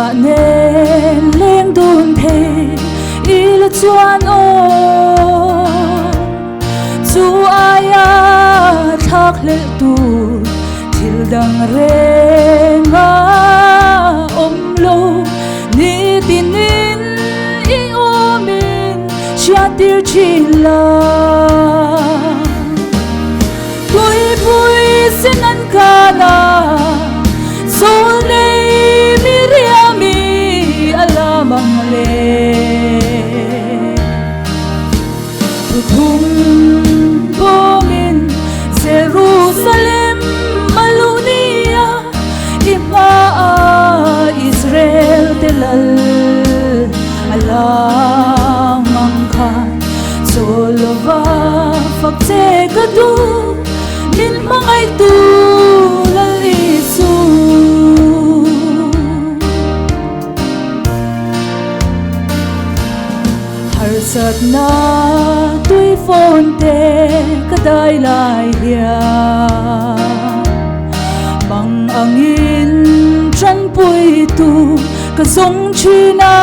ta nên lên đun thề ý là chuan ô chú ai thắc lệ tu til đằng re nga om lo ni tinin i omin chia tir chi la vui vui xin ăn kana sol nei miriami alamang le thum bomin Jerusalem malunia ipa Israel telal alamang khan solova fakte kadu min mangay tulal isu harsat na tuy fonte kadai lai hia mang angin chan pui tu ka song china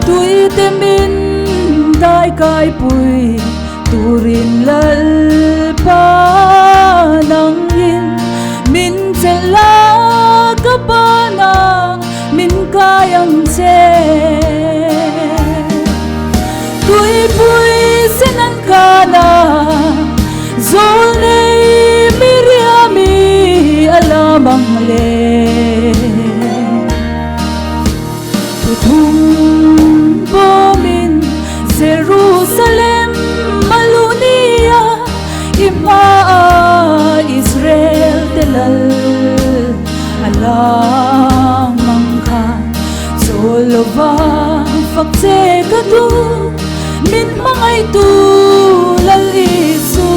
tuy temin dai kai pui turin lal pa nang yin min chela ka pa na min kayang che tui pui sinan kana zol nei miriami alamang le tutum bomin Jerusalem malunia ipa Israel telal alamang khan solova fakte kadu min mangay tulal isu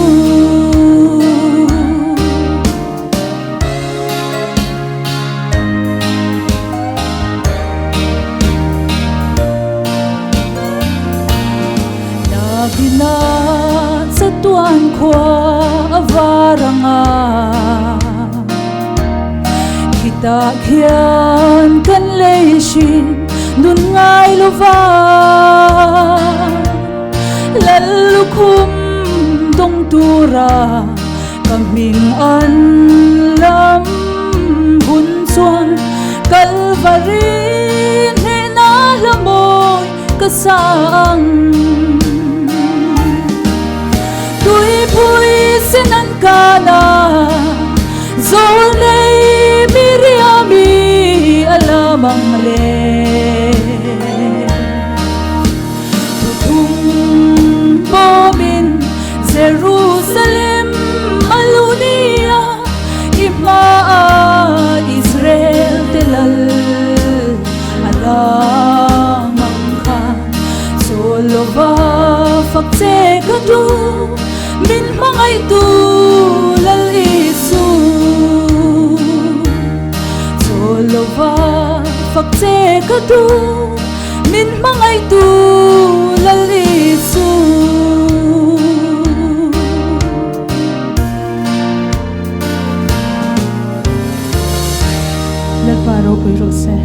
naginat sa tuan kwa avaranga kita kian kan leishin dun ngay lova lalukum dong tura kaming an lam hun xuân Calvary ne na lamoy kasang tui pui sinan kana zol nei miriami alamang le bomin Jerusalem malunia ipa Israel telal alamang khan solova fakte kadu min mangay tulal isu solova fakte kadu min mangay tulal isu Del paro kuy rose